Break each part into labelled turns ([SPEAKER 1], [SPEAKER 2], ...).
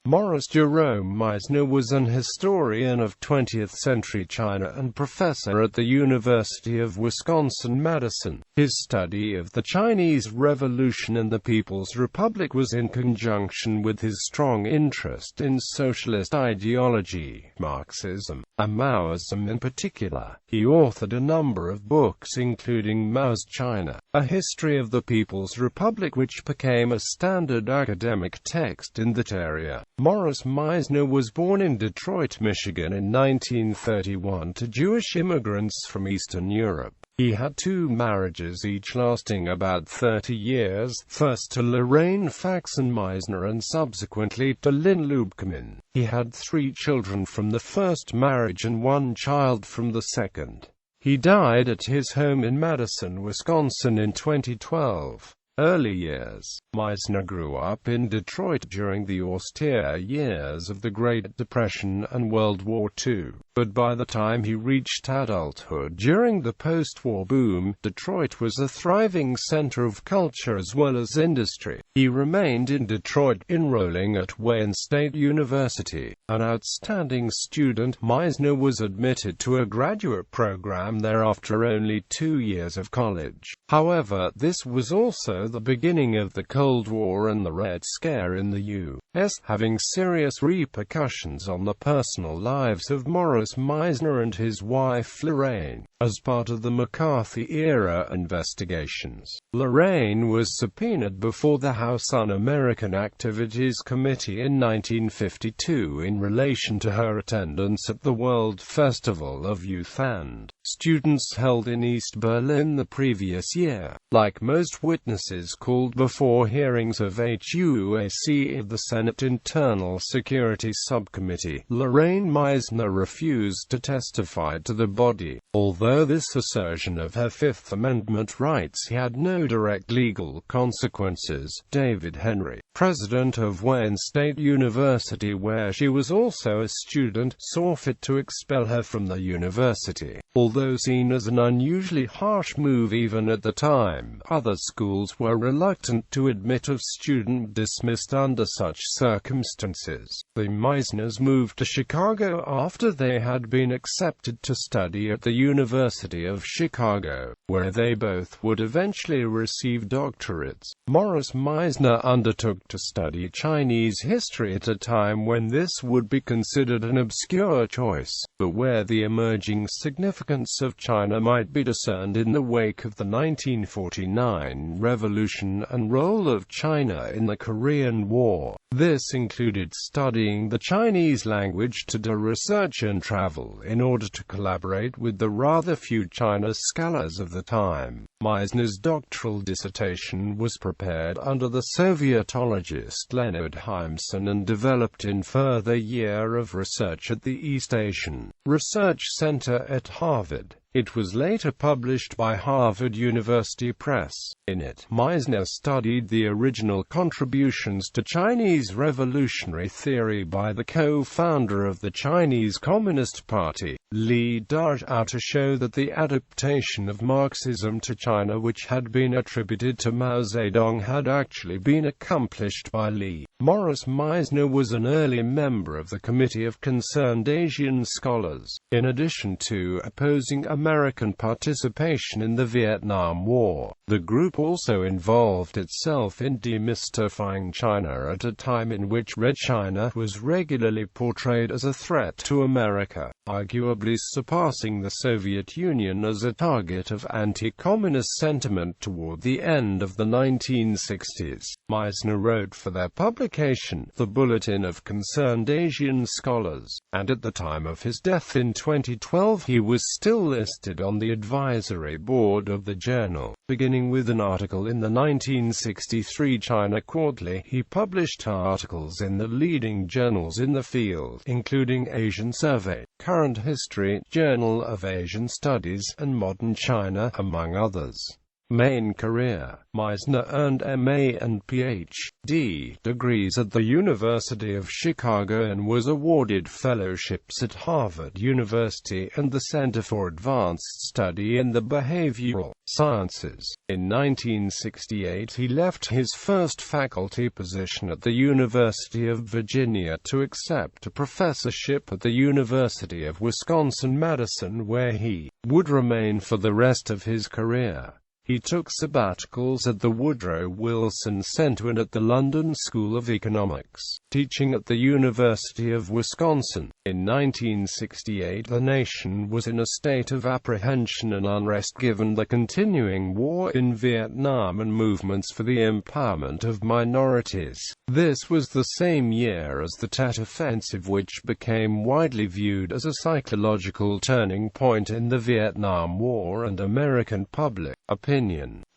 [SPEAKER 1] Maurice Jerome Meisner was an historian of 20th-century China and professor at the University of Wisconsin-Madison. His study of the Chinese Revolution and the People's Republic was in conjunction with his strong interest in socialist ideology, Marxism, and Maoism in particular. He authored a number of books including Mao's China, A History of the People's Republic, which became a standard academic text in that area. Maurice Meisner was born in Detroit, Michigan in 1931 to Jewish immigrants from Eastern Europe. He had two marriages, each lasting about 30 years, first to Lorraine Faxon Meisner and subsequently to Lynn Lubkeman. He had 3 children from the first marriage and 1 child from the second. He died at his home in Madison, Wisconsin in 2012. Early years. Meisner grew up in Detroit during the austere years of the Great Depression and World War II. But by the time he reached adulthood during the post-war boom, Detroit was a thriving center of culture as well as industry. He remained in Detroit, enrolling at Wayne State University. An outstanding student, Meisner was admitted to a graduate program there after only 2 years of college. However, this was also the beginning of the Cold War and the Red Scare in the U.S., having serious repercussions on the personal lives of Maurice Meisner and his wife Lorraine. As part of the McCarthy-era investigations, Lorraine was subpoenaed before the House Un-American Activities Committee in 1952 in relation to her attendance at the World Festival of Youth and Students held in East Berlin the previous year. Like most witnesses called before hearings of HUAC of the Senate Internal Security Subcommittee, Lorraine Meisner refused to testify to the body. Although this assertion of her Fifth Amendment rights had no direct legal consequences, David Henry, president of Wayne State University where she was also a student, saw fit to expel her from the university. Although seen as an unusually harsh move even at the time, other schools were reluctant to admit a student dismissed under such circumstances. The Meisners moved to Chicago after they had been accepted to study at the University of Chicago, where they both would eventually receive doctorates. Maurice Meisner undertook to study Chinese history at a time when this would be considered an obscure choice, but where the emerging significance of China might be discerned in the wake of the 1949 revolution and role of China in the Korean War. This included studying the Chinese language to do research and travel in order to collaborate with the rather few China scholars of the time. Meisner's doctoral dissertation was prepared under the Sovietologist Leonard Heimson and developed in further year of research at the East Asian Research Center at Harvard. It was later published by Harvard University Press. In it, Meisner studied the original contributions to Chinese revolutionary theory by the co-founder of the Chinese Communist Party, Li Dazhao, to show that the adaptation of Marxism to China, which had been attributed to Mao Zedong, had actually been accomplished by Li. Maurice Meisner was an early member of the Committee of Concerned Asian Scholars. In addition to opposing American participation in the Vietnam War, the group also involved itself in demystifying China at a time in which Red China was regularly portrayed as a threat to America, arguably surpassing the Soviet Union as a target of anti-communist sentiment toward the end of the 1960s. Meisner wrote for their publication, the Bulletin of Concerned Asian Scholars, and at the time of his death in 2012 he was still listed on the advisory board of the journal. Beginning with an article in the 1963 China Quarterly, he published articles in the leading journals in the field, including Asian Survey, Current History, Journal of Asian Studies, and Modern China, among others. Main career. Meisner earned MA and Ph.D. degrees at the University of Chicago and was awarded fellowships at Harvard University and the Center for Advanced Study in the Behavioral Sciences. In 1968 he left his first faculty position at the University of Virginia to accept a professorship at the University of Wisconsin-Madison, where he would remain for the rest of his career. He took sabbaticals at the Woodrow Wilson Center and at the London School of Economics, teaching at the University of Wisconsin. In 1968 the nation was in a state of apprehension and unrest given the continuing war in Vietnam and movements for the empowerment of minorities. This was the same year as the Tet Offensive, which became widely viewed as a psychological turning point in the Vietnam War and American public opinion.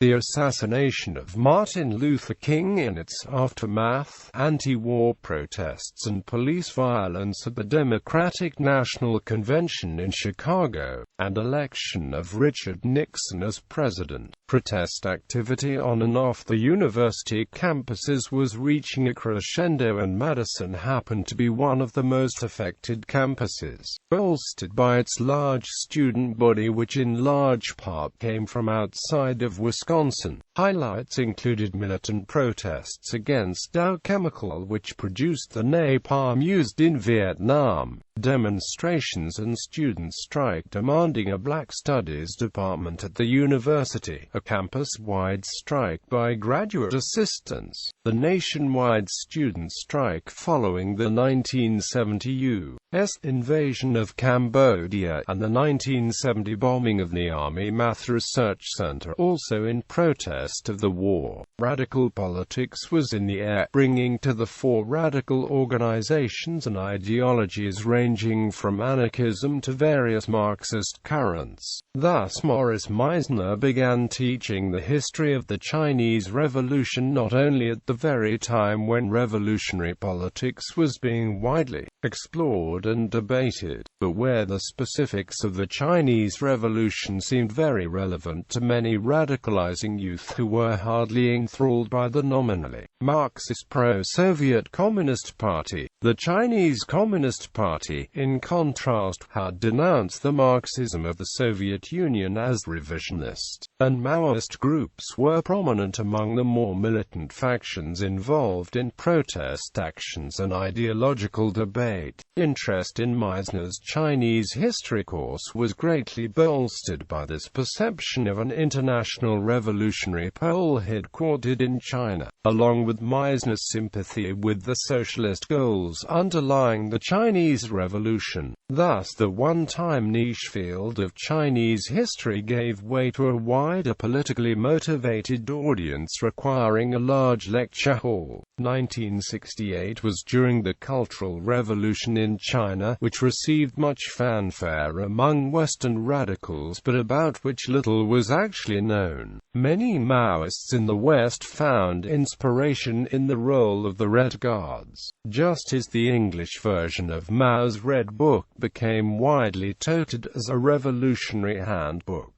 [SPEAKER 1] The assassination of Martin Luther King in its aftermath, anti-war protests and police violence at the Democratic National Convention in Chicago, and election of Richard Nixon as president. Protest activity on and off the university campuses was reaching a crescendo, and Madison happened to be one of the most affected campuses, bolstered by its large student body which in large part came from outside of Wisconsin. Highlights included militant protests against Dow Chemical, which produced the napalm used in Vietnam, demonstrations and student strike demanding a black studies department at the university, a campus-wide strike by graduate assistants, the nationwide student strike following the 1970 U.S. invasion of Cambodia, and the 1970 bombing of the Army Math Research Center, also in protest of the war. Radical politics was in the air, bringing to the fore radical organizations and ideologies ranging from anarchism to various Marxist currents. Thus Maurice Meisner began teaching the history of the Chinese Revolution not only at the very time when revolutionary politics was being widely explored and debated, but where the specifics of the Chinese Revolution seemed very relevant to many radicalizing youth who were hardly enthralled by the nominally Marxist pro-Soviet Communist Party. The Chinese Communist Party, in contrast, had denounced the Marxism of the Soviet Union as revisionist, and Maoist groups were prominent among the more militant factions involved in protest actions and ideological debate. Interest in Meisner's Chinese history course was greatly bolstered by this perception of an international revolutionary pole headquartered in China, along with Meisner's sympathy with the socialist goals underlying the Chinese Revolution. Thus the one-time niche field of Chinese history gave way to a wider politically motivated audience requiring a large lecture hall. 1968 was during the Cultural Revolution in China, which received much fanfare among Western radicals but about which little was actually known. Many Maoists in the West found inspiration in the role of the Red Guards, just as the English version of Mao's Red Book became widely touted as a revolutionary handbook.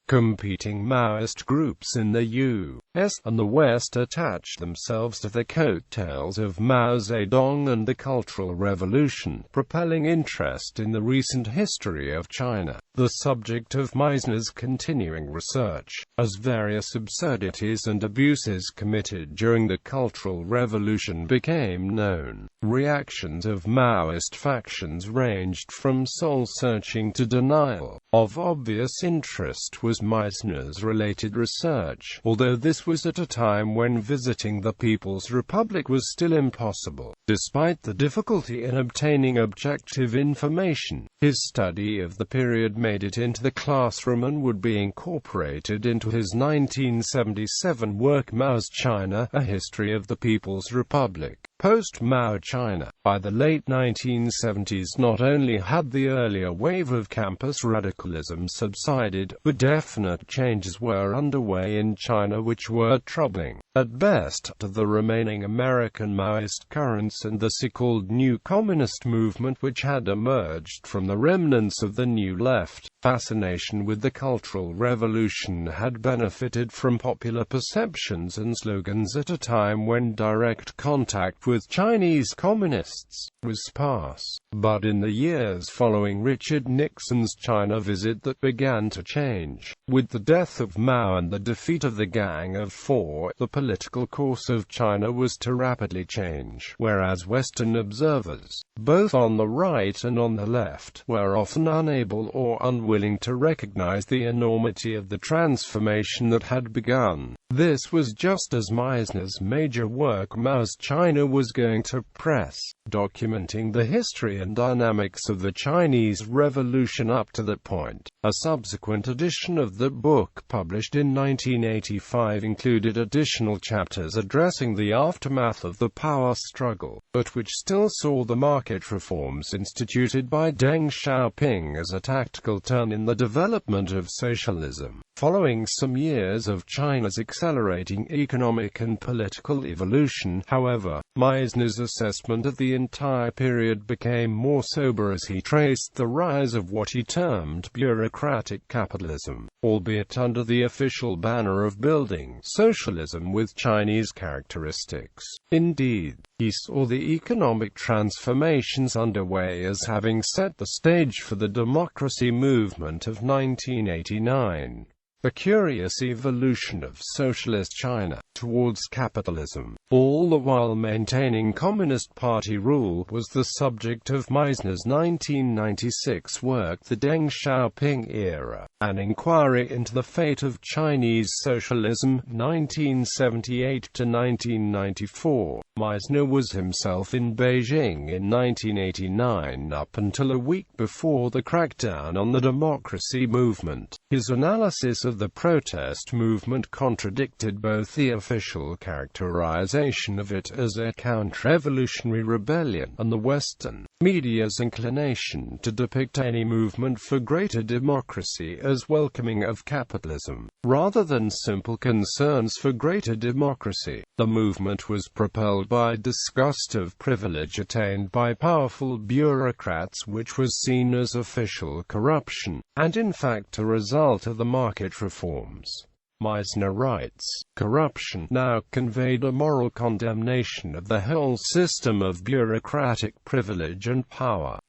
[SPEAKER 1] Competing Maoist groups in the U.S. and the West attached themselves to the coattails of Mao Zedong and the Cultural Revolution, propelling interest in the recent history of China, the subject of Meisner's continuing research. As various absurdities and abuses committed during the Cultural Revolution became known, reactions of Maoist factions ranged from soul-searching to denial. Of obvious interest was Meisner's related research, although this was at a time when visiting the People's Republic was still impossible. Despite the difficulty in obtaining objective information, his study of the period made it into the classroom and would be incorporated into his 1977 work Mao's China, A History of the People's Republic. Post-Mao China. By the late 1970s not only had the earlier wave of campus radicalism subsided, but definite changes were underway in China which were troubling, at best, to the remaining American Maoist currents and the so-called New Communist movement which had emerged from the remnants of the New Left. Fascination with the Cultural Revolution had benefited from popular perceptions and slogans at a time when direct contact with Chinese communists, was sparse. But in the years following Richard Nixon's China visit that began to change. With the death of Mao and the defeat of the Gang of Four, the political course of China was to rapidly change, whereas Western observers, both on the right and on the left, were often unable or unwilling to recognize the enormity of the transformation that had begun. This was just as Meisner's major work Mao's China was going to press, documenting the history and dynamics of the Chinese Revolution up to that point. A subsequent edition of the book, published in 1985, included additional chapters addressing the aftermath of the power struggle, but which still saw the market reforms instituted by Deng Xiaoping as a tactical turn in the development of socialism. Following some years of China's accelerating economic and political evolution, however, Meisner's assessment of the entire period became more sober as he traced the rise of what he termed bureaucratic capitalism, albeit under the official banner of building socialism with Chinese characteristics. Indeed, he saw the economic transformations underway as having set the stage for the democracy movement of 1989. The curious evolution of socialist China towards capitalism, all the while maintaining Communist Party rule, was the subject of Meisner's 1996 work The Deng Xiaoping Era, an inquiry into the fate of Chinese socialism, 1978 to 1994. Meisner was himself in Beijing in 1989 up until a week before the crackdown on the democracy movement. His analysis of the protest movement contradicted both the official characterization of it as a counter-revolutionary rebellion and the Western media's inclination to depict any movement for greater democracy as welcoming of capitalism, rather than simple concerns for greater democracy. The movement was propelled by disgust of privilege attained by powerful bureaucrats, which was seen as official corruption, and in fact a result of the market reforms. Meisner writes, corruption now conveyed a moral condemnation of the whole system of bureaucratic privilege and power.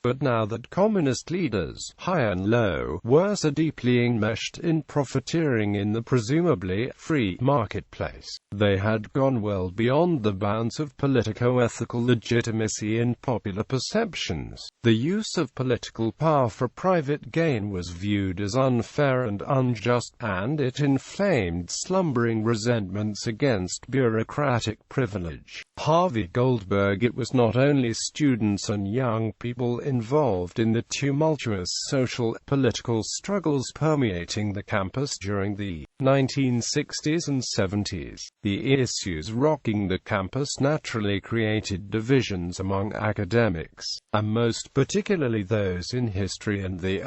[SPEAKER 1] But now that communist leaders, high and low, were so deeply enmeshed in profiteering in the presumably free marketplace, they had gone well beyond the bounds of politico-ethical legitimacy in popular perceptions. The use of political power for private gain was viewed as unfair and unjust, and it inflamed slumbering resentments against bureaucratic privilege. Harvey Goldberg. It was not only students and young people involved in the tumultuous social, political struggles permeating the campus during the 1960s and 70s. The issues rocking the campus naturally created divisions among academics, and most particularly those in history and the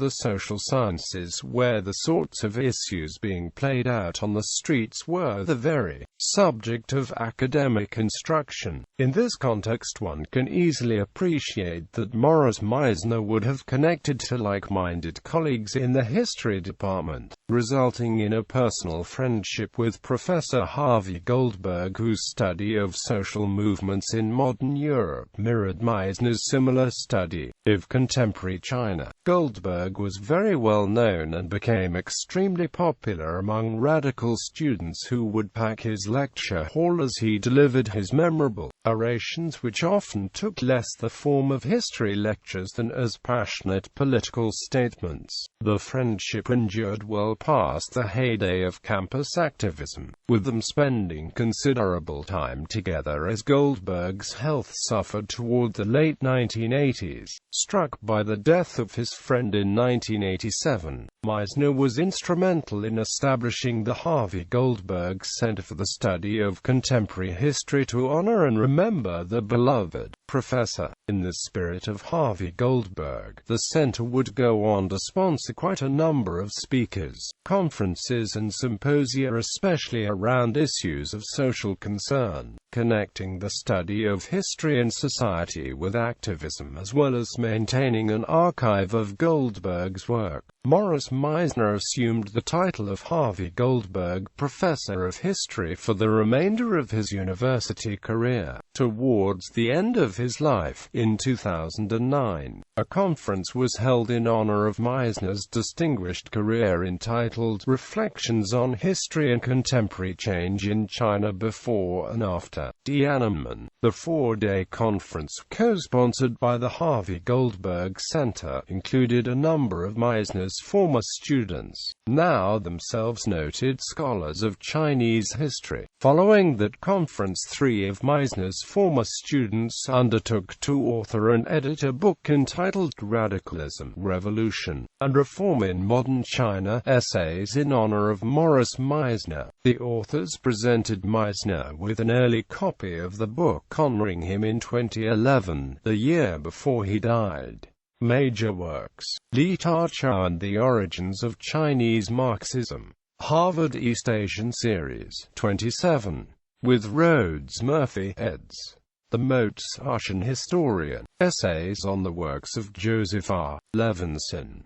[SPEAKER 1] social sciences, where the sorts of issues being played out on the streets were the very subject of academic instruction. In this context, one can easily appreciate that Maurice Meisner would have connected to like-minded colleagues in the history department, resulting in a personal friendship with Professor Harvey Goldberg, whose study of social movements in modern Europe mirrored Meisner's similar study of contemporary China. Goldberg was very well known and became extremely popular among radical students who would pack his lecture hall as he delivered his memorable orations, which often took less the form of history lectures than as passionate political statements. The friendship endured well past the heyday of campus activism, with them spending considerable time together as Goldberg's health suffered toward the late 1980s. Struck by the death of his friend in 1987, Meisner was instrumental in establishing the Harvey Goldberg Center for the Study of Contemporary History to honor and remember the beloved professor. In the spirit of Harvey Goldberg, the center would go on to sponsor quite a number of speakers, conferences and symposia, especially around issues of social concern. connecting the study of history and society with activism, as well as maintaining an archive of Goldberg's work. Maurice Meisner assumed the title of Harvey Goldberg Professor of History for the remainder of his university career. Towards the end of his life, in 2009, a conference was held in honor of Meisner's distinguished career entitled Reflections on History and Contemporary Change in China Before and After Tiananmen. The 4-day conference, co-sponsored by the Harvey Goldberg Center, included a number of Meisner's former students, now themselves noted scholars of Chinese history. Following that conference, 3 of Meisner's former students undertook to author and edit a book entitled Radicalism, Revolution, and Reform in Modern China, Essays in honor of Maurice Meisner. The authors presented Meisner with an early copy of the book, honoring him in 2011, the year before he died. Major works: Literature and the Origins of Chinese Marxism, Harvard East Asian Series, 27, with Rhodes Murphy, eds. The Mozartian Historian, Essays on the Works of Joseph R. Levinson.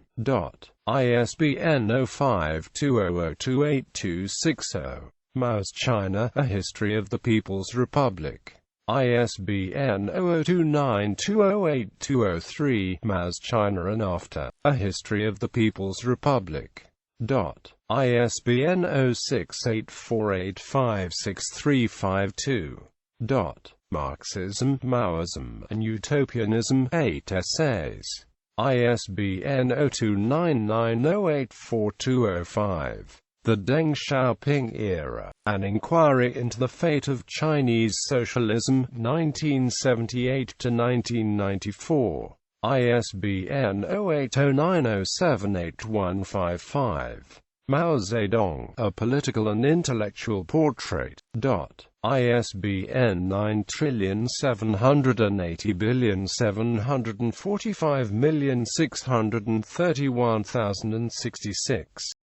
[SPEAKER 1] ISBN 0520028260. Mao's China, A History of the People's Republic. ISBN 0029208203. Mao's China and After, A History of the People's Republic. ISBN 0684856352. Marxism, Maoism, and Utopianism, 8 essays. ISBN 0299084205. The Deng Xiaoping Era, An Inquiry into the Fate of Chinese Socialism, 1978–1994. ISBN 0809078155. Mao Zedong, A Political and Intellectual Portrait. ISBN 9780745631631,066.